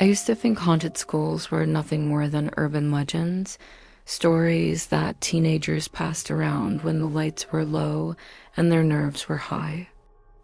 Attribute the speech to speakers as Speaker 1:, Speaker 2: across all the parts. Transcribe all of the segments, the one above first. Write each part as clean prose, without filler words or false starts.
Speaker 1: I used to think haunted schools were nothing more than urban legends, stories that teenagers passed around when the lights were low and their nerves were high.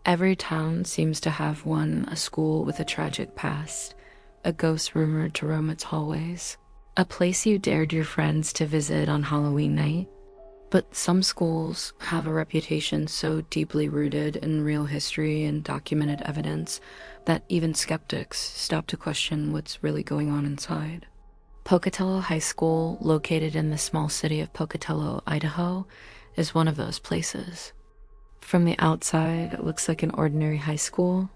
Speaker 1: Every town seems to have one, a school with a tragic past, a ghost rumored to roam its hallways, a place you dared your friends to visit on Halloween night. But some schools have a reputation so deeply rooted in real history and documented evidence that even skeptics stop to question what's really going on inside. Pocatello High School, located in the small city of Pocatello, Idaho, is one of those places. From the outside, it looks like an ordinary high school.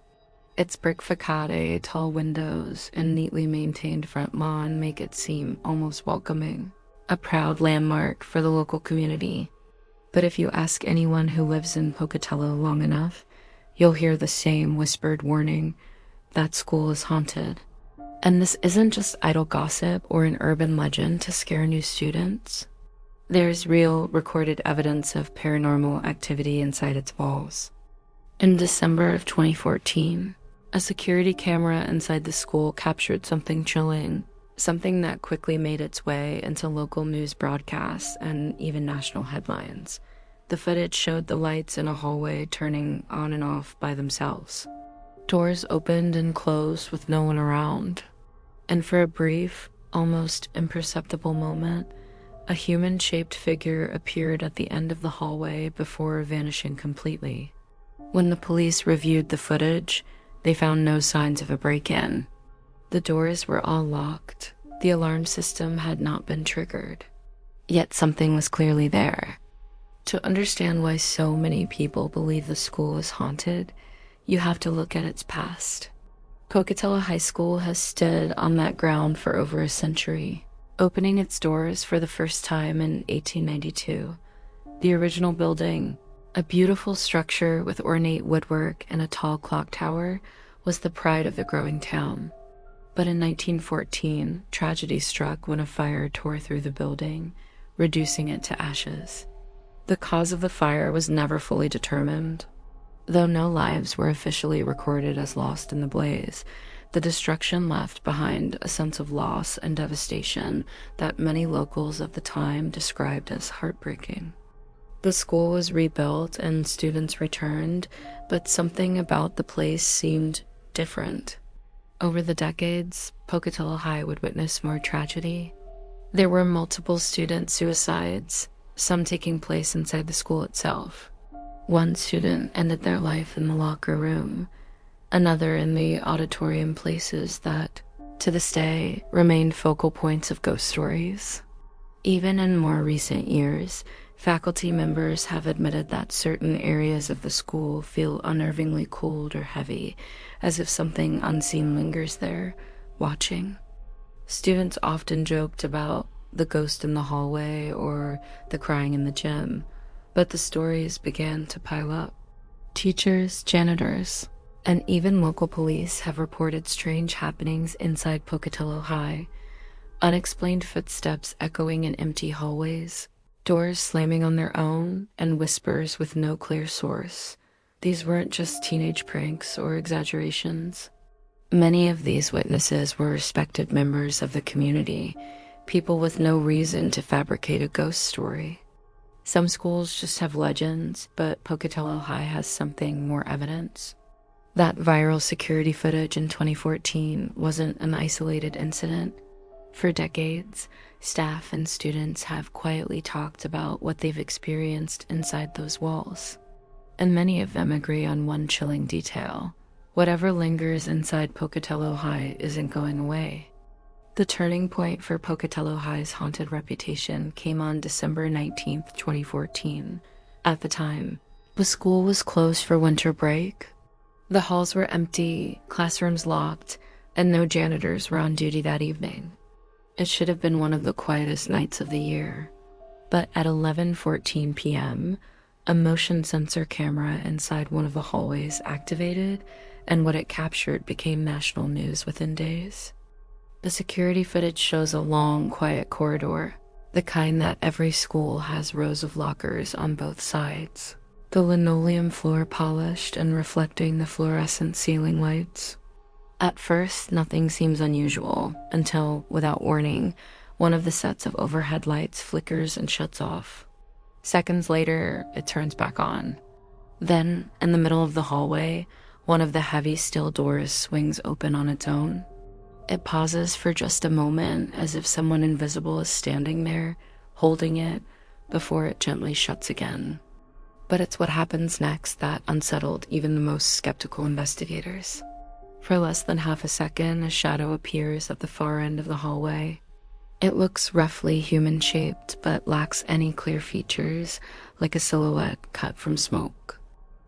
Speaker 1: Its brick facade, tall windows, and neatly maintained front lawn make it seem almost welcoming, a proud landmark for the local community. But if you ask anyone who lives in Pocatello long enough, you'll hear the same whispered warning: that school is haunted. And this isn't just idle gossip or an urban legend to scare new students. There's real recorded evidence of paranormal activity inside its walls. In December of 2014, a security camera inside the school captured something chilling, something that quickly made its way into local news broadcasts and even national headlines. The footage showed the lights in a hallway turning on and off by themselves. Doors opened and closed with no one around. And for a brief, almost imperceptible moment, a human-shaped figure appeared at the end of the hallway before vanishing completely. When the police reviewed the footage, they found no signs of a break-in. The doors were all locked. The alarm system had not been triggered. Yet something was clearly there. To understand why so many people believe the school is haunted, you have to look at its past. Pocatello High School has stood on that ground for over a century, opening its doors for the first time in 1892. The original building, a beautiful structure with ornate woodwork and a tall clock tower, was the pride of the growing town. But in 1914, tragedy struck when a fire tore through the building, reducing it to ashes. The cause of the fire was never fully determined. Though no lives were officially recorded as lost in the blaze, the destruction left behind a sense of loss and devastation that many locals of the time described as heartbreaking. The school was rebuilt and students returned, but something about the place seemed different. Over the decades, Pocatello High would witness more tragedy. There were multiple student suicides, some taking place inside the school itself. One student ended their life in the locker room, another in the auditorium, places that, to this day, remain focal points of ghost stories. Even in more recent years, faculty members have admitted that certain areas of the school feel unnervingly cold or heavy, as if something unseen lingers there, watching. Students often joked about the ghost in the hallway or the crying in the gym, but the stories began to pile up. Teachers, janitors, and even local police have reported strange happenings inside Pocatello High, unexplained footsteps echoing in empty hallways, doors slamming on their own, and whispers with no clear source. These weren't just teenage pranks or exaggerations. Many of these witnesses were respected members of the community, people with no reason to fabricate a ghost story. Some schools just have legends, but Pocatello High has something more evidence. That viral security footage in 2014 wasn't an isolated incident. For decades, staff and students have quietly talked about what they've experienced inside those walls. And many of them agree on one chilling detail: whatever lingers inside Pocatello High isn't going away. The turning point for Pocatello High's haunted reputation came on December 19th, 2014. At the time, the school was closed for winter break. The halls were empty, classrooms locked, and no janitors were on duty that evening. It should have been one of the quietest nights of the year. But at 11:14 p.m., a motion sensor camera inside one of the hallways activated, and what it captured became national news within days. The security footage shows a long, quiet corridor, the kind that every school has rows of lockers on both sides. The linoleum floor polished and reflecting the fluorescent ceiling lights. At first, nothing seems unusual until, without warning, one of the sets of overhead lights flickers and shuts off. Seconds later, it turns back on. Then, in the middle of the hallway, one of the heavy steel doors swings open on its own. It pauses for just a moment, as if someone invisible is standing there, holding it, before it gently shuts again. But it's what happens next that unsettled even the most skeptical investigators. For less than half a second, a shadow appears at the far end of the hallway. It looks roughly human-shaped, but lacks any clear features, like a silhouette cut from smoke.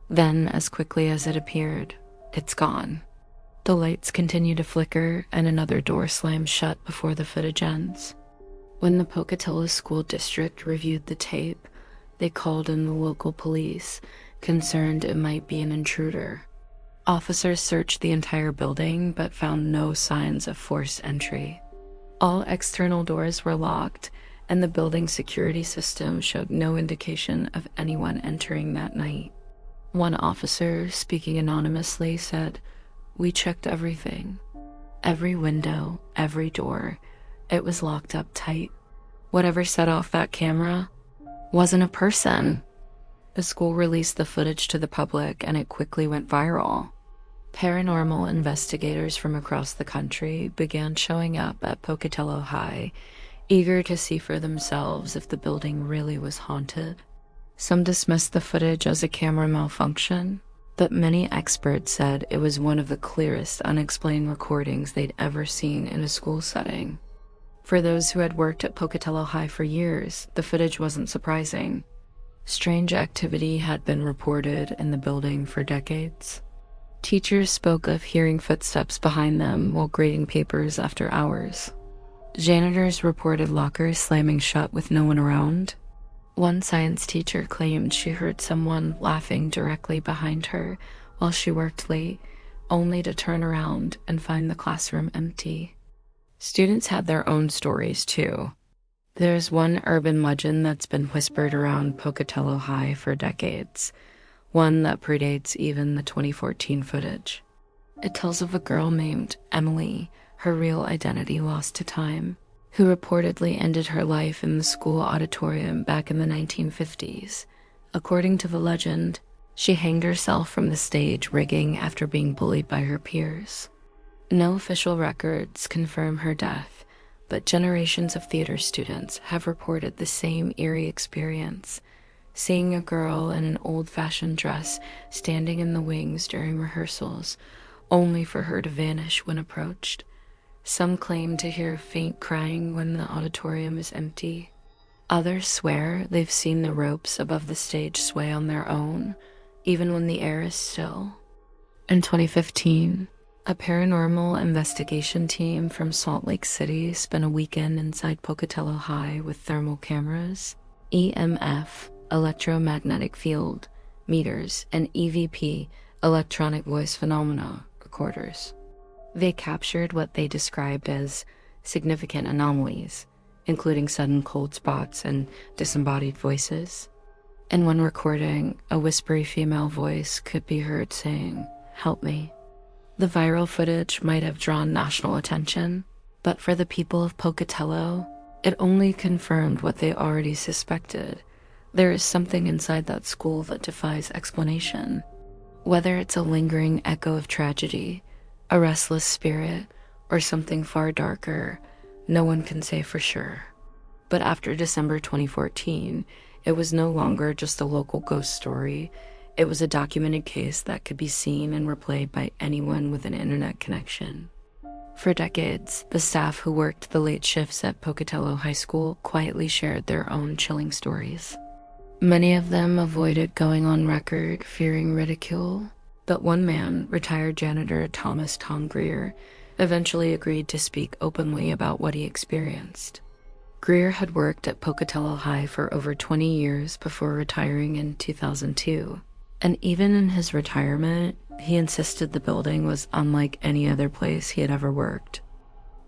Speaker 1: Then, as quickly as it appeared, it's gone. The lights continue to flicker, and another door slams shut before the footage ends. When the Pocatello School District reviewed the tape, they called in the local police, concerned it might be an intruder. Officers searched the entire building, but found no signs of forced entry. All external doors were locked, and the building security system showed no indication of anyone entering that night. One officer, speaking anonymously, said, "We checked everything. Every window, every door. It was locked up tight. Whatever set off that camera wasn't a person." The school released the footage to the public, and it quickly went viral. Paranormal investigators from across the country began showing up at Pocatello High, eager to see for themselves if the building really was haunted. Some dismissed the footage as a camera malfunction, but many experts said it was one of the clearest unexplained recordings they'd ever seen in a school setting. For those who had worked at Pocatello High for years, the footage wasn't surprising. Strange activity had been reported in the building for decades. Teachers spoke of hearing footsteps behind them while grading papers after hours. Janitors reported lockers slamming shut with no one around. One science teacher claimed she heard someone laughing directly behind her while she worked late, only to turn around and find the classroom empty. Students had their own stories, too. There's one urban legend that's been whispered around Pocatello High for decades, one that predates even the 2014 footage. It tells of a girl named Emily, her real identity lost to time, who reportedly ended her life in the school auditorium back in the 1950s. According to the legend, she hanged herself from the stage rigging after being bullied by her peers. No official records confirm her death, but generations of theater students have reported the same eerie experience, seeing a girl in an old-fashioned dress standing in the wings during rehearsals, only for her to vanish when approached. Some claim to hear faint crying when the auditorium is empty. Others swear they've seen the ropes above the stage sway on their own, even when the air is still. In 2015, a paranormal investigation team from Salt Lake City spent a weekend inside Pocatello High with thermal cameras, EMF, electromagnetic field, meters, and EVP, electronic voice phenomena, recorders. They captured what they described as significant anomalies, including sudden cold spots and disembodied voices. In one recording, a whispery female voice could be heard saying, "Help me." The viral footage might have drawn national attention, but for the people of Pocatello, it only confirmed what they already suspected. There is something inside that school that defies explanation. Whether it's a lingering echo of tragedy, a restless spirit, or something far darker, no one can say for sure. But after December 2014, it was no longer just a local ghost story. It was a documented case that could be seen and replayed by anyone with an internet connection. For decades, the staff who worked the late shifts at Pocatello High School quietly shared their own chilling stories. Many of them avoided going on record, fearing ridicule, but one man, retired janitor Thomas Tom Greer, eventually agreed to speak openly about what he experienced. Greer had worked at Pocatello High for over 20 years before retiring in 2002, and even in his retirement, he insisted the building was unlike any other place he had ever worked.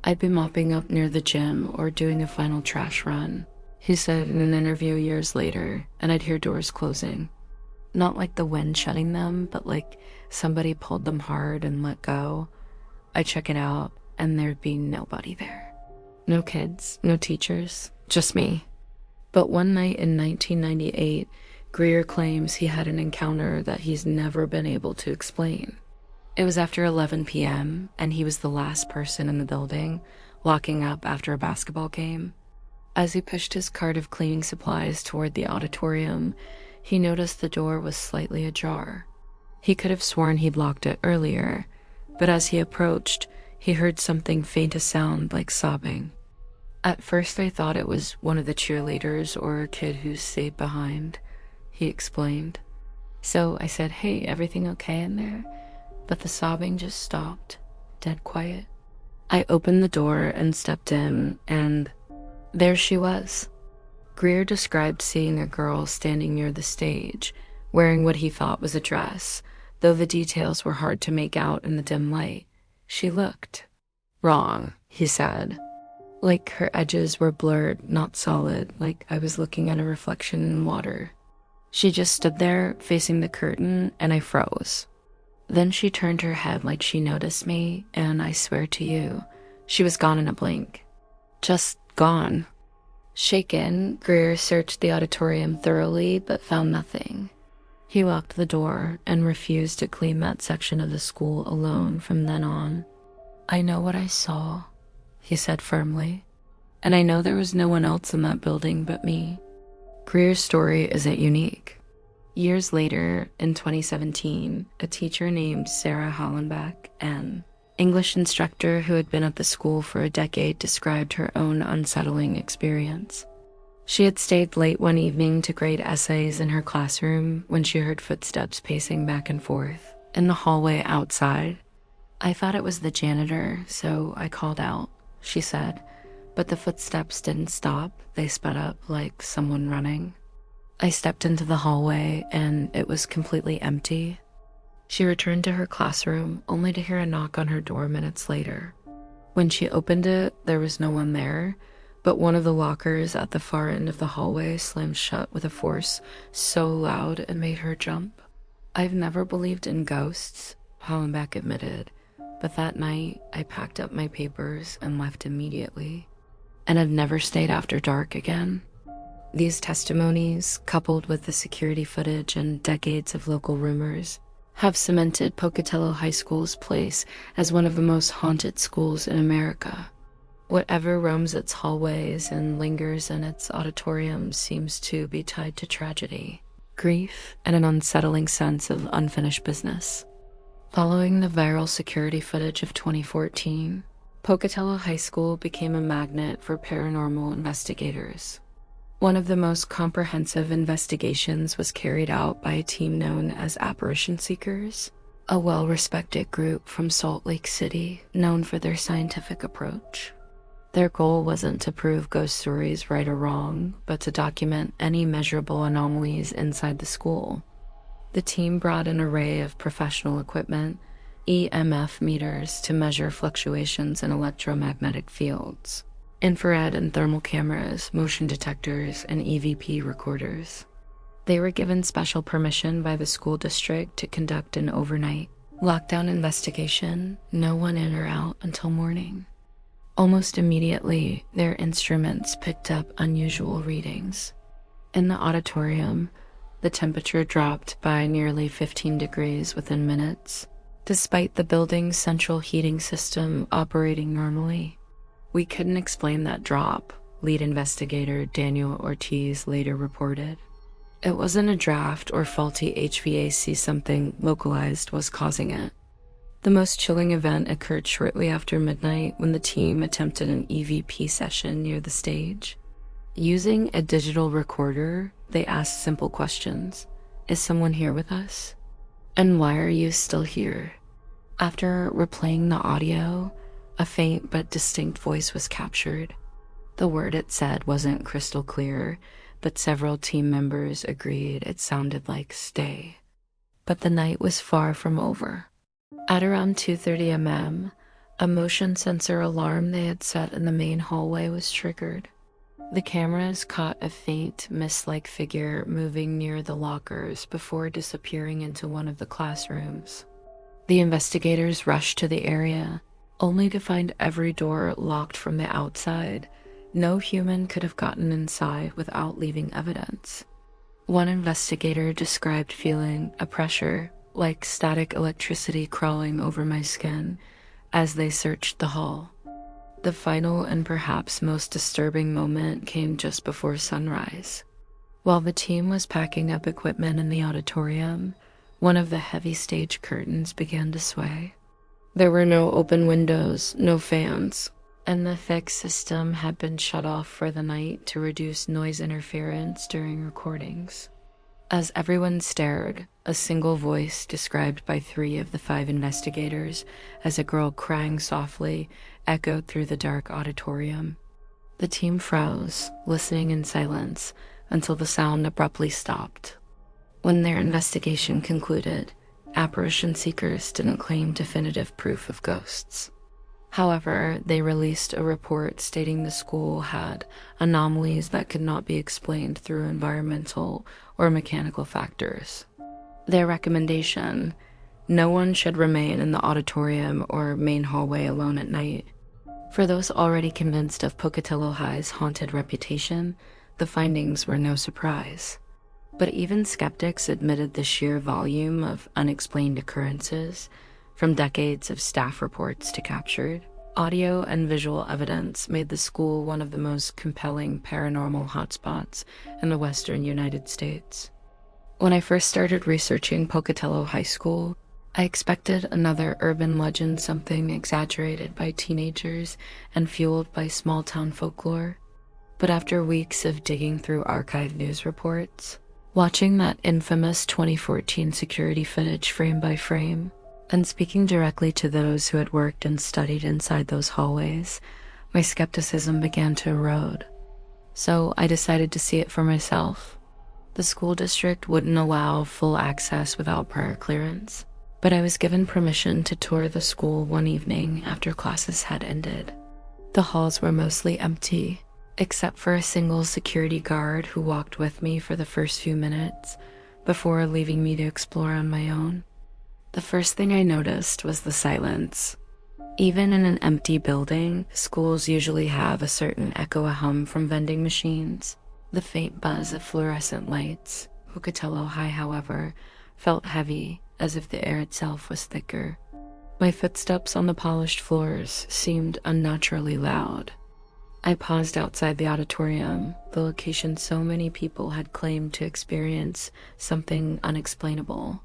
Speaker 1: "I'd be mopping up near the gym or doing a final trash run," he said in an interview years later, "and I'd hear doors closing. Not like the wind shutting them, but like somebody pulled them hard and let go. I check it out, and there'd be nobody there. No kids, no teachers, just me. But one night in 1998, Greer claims he had an encounter that he's never been able to explain. It was after 11 p.m., and he was the last person in the building, locking up after a basketball game. As he pushed his cart of cleaning supplies toward the auditorium, he noticed the door was slightly ajar. He could have sworn he'd locked it earlier, but as he approached, he heard something faint a sound like sobbing. At first I thought it was one of the cheerleaders or a kid who stayed behind, he explained. So I said, "Hey, everything okay in there?" But the sobbing just stopped, dead quiet. I opened the door and stepped in, and there she was. Greer described seeing a girl standing near the stage, wearing what he thought was a dress, though the details were hard to make out in the dim light. She looked wrong, he said. Like her edges were blurred, not solid, like I was looking at a reflection in water. She just stood there, facing the curtain, and I froze. Then she turned her head like she noticed me, and I swear to you, she was gone in a blink. Just gone. Shaken, Greer searched the auditorium thoroughly, but found nothing. He locked the door and refused to clean that section of the school alone from then on. "I know what I saw," he said firmly, "and I know there was no one else in that building but me." Greer's story isn't unique. Years later, in 2017, a teacher named Sarah Hollenbeck, an English instructor who had been at the school for a decade, described her own unsettling experience. She had stayed late one evening to grade essays in her classroom when she heard footsteps pacing back and forth in the hallway outside. "I thought it was the janitor, so I called out," she said, but the footsteps didn't stop. They sped up like someone running. "I stepped into the hallway and it was completely empty." She returned to her classroom only to hear a knock on her door minutes later. When she opened it, there was no one there, but one of the lockers at the far end of the hallway slammed shut with a force so loud it made her jump. "I've never believed in ghosts," Hollenbeck admitted, "but that night I packed up my papers and left immediately, and I've never stayed after dark again." These testimonies, coupled with the security footage and decades of local rumors, have cemented Pocatello High School's place as one of the most haunted schools in America. Whatever roams its hallways and lingers in its auditoriums seems to be tied to tragedy, grief, and an unsettling sense of unfinished business. Following the viral security footage of 2014, Pocatello High School became a magnet for paranormal investigators. One of the most comprehensive investigations was carried out by a team known as Apparition Seekers, a well-respected group from Salt Lake City known for their scientific approach. Their goal wasn't to prove ghost stories right or wrong, but to document any measurable anomalies inside the school. The team brought an array of professional equipment, EMF meters to measure fluctuations in electromagnetic fields, infrared and thermal cameras, motion detectors, and EVP recorders. They were given special permission by the school district to conduct an overnight lockdown investigation, no one in or out until morning. Almost immediately, their instruments picked up unusual readings. In the auditorium, the temperature dropped by nearly 15 degrees within minutes, despite the building's central heating system operating normally. "We couldn't explain that drop," lead investigator Daniel Ortiz later reported. "It wasn't a draft or faulty HVAC, something localized was causing it." The most chilling event occurred shortly after midnight when the team attempted an EVP session near the stage. Using a digital recorder, they asked simple questions. "Is someone here with us? And why are you still here?" After replaying the audio, a faint but distinct voice was captured. The word it said wasn't crystal clear, but several team members agreed it sounded like "stay." But the night was far from over. At around 2:30 a.m., a motion sensor alarm they had set in the main hallway was triggered. The cameras caught a faint, mist-like figure moving near the lockers before disappearing into one of the classrooms. The investigators rushed to the area, only to find every door locked from the outside. No human could have gotten inside without leaving evidence. One investigator described feeling a pressure, like static electricity crawling over my skin, as they searched the hall. The final and perhaps most disturbing moment came just before sunrise. While the team was packing up equipment in the auditorium, one of the heavy stage curtains began to sway. There were no open windows, no fans, and the thick system had been shut off for the night to reduce noise interference during recordings. As everyone stared, a single voice described by 3 of the 5 investigators as a girl crying softly echoed through the dark auditorium. The team froze, listening in silence until the sound abruptly stopped. When their investigation concluded, apparition seekers didn't claim definitive proof of ghosts. However, they released a report stating the school had anomalies that could not be explained through environmental or mechanical factors. Their recommendation: no one should remain in the auditorium or main hallway alone at night. For those already convinced of Pocatello High's haunted reputation, the findings were no surprise. But even skeptics admitted the sheer volume of unexplained occurrences, from decades of staff reports to captured audio and visual evidence, made the school one of the most compelling paranormal hotspots in the western United States. When I first started researching Pocatello High School, I expected another urban legend, something exaggerated by teenagers and fueled by small-town folklore. But after weeks of digging through archived news reports, watching that infamous 2014 security footage frame by frame, and speaking directly to those who had worked and studied inside those hallways, my skepticism began to erode. So I decided to see it for myself. The school district wouldn't allow full access without prior clearance, but I was given permission to tour the school one evening after classes had ended. The halls were mostly empty, except for a single security guard who walked with me for the first few minutes before leaving me to explore on my own. The first thing I noticed was the silence. Even in an empty building, schools usually have a certain echo, a hum from vending machines, the faint buzz of fluorescent lights. Pocatello High, however, felt heavy, as if the air itself was thicker. My footsteps on the polished floors seemed unnaturally loud. I paused outside the auditorium, the location so many people had claimed to experience something unexplainable.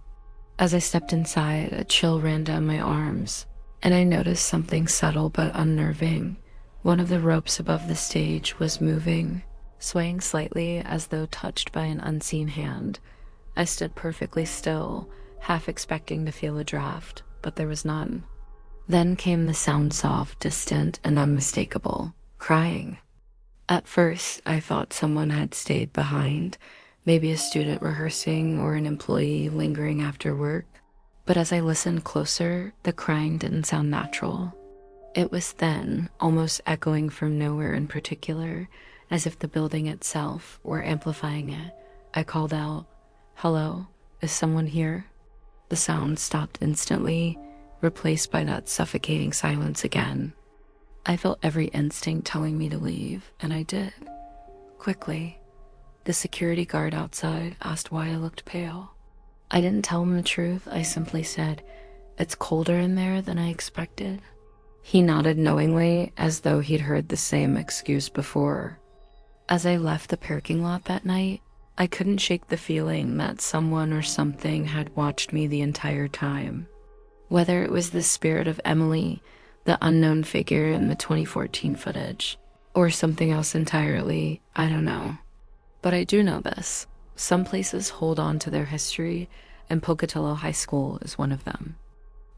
Speaker 1: As I stepped inside, a chill ran down my arms, and I noticed something subtle but unnerving. One of the ropes above the stage was moving, swaying slightly as though touched by an unseen hand. I stood perfectly still, half expecting to feel a draft, but there was none. Then came the sound, soft, distant, and unmistakable. Crying. At first, I thought someone had stayed behind, maybe a student rehearsing or an employee lingering after work. But as I listened closer, the crying didn't sound natural. It was thin, almost echoing from nowhere in particular, as if the building itself were amplifying it. I called out, "Hello, is someone here?" The sound stopped instantly, replaced by that suffocating silence again. I felt every instinct telling me to leave, and I did. Quickly. The security guard outside asked why I looked pale. I didn't tell him the truth. I simply said, "It's colder in there than I expected." He nodded knowingly, as though he'd heard the same excuse before. As I left the parking lot that night, I couldn't shake the feeling that someone or something had watched me the entire time. Whether it was the spirit of Emily, the unknown figure in the 2014 footage, or something else entirely, I don't know. But I do know this: some places hold on to their history, and Pocatello High School is one of them.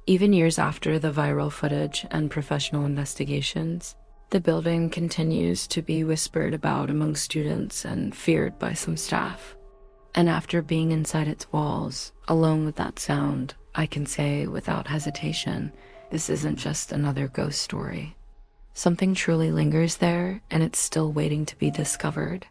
Speaker 1: Even years after the viral footage and professional investigations, the building continues to be whispered about among students and feared by some staff. And after being inside its walls, alone with that sound, I can say without hesitation, this isn't just another ghost story. Something truly lingers there, and it's still waiting to be discovered.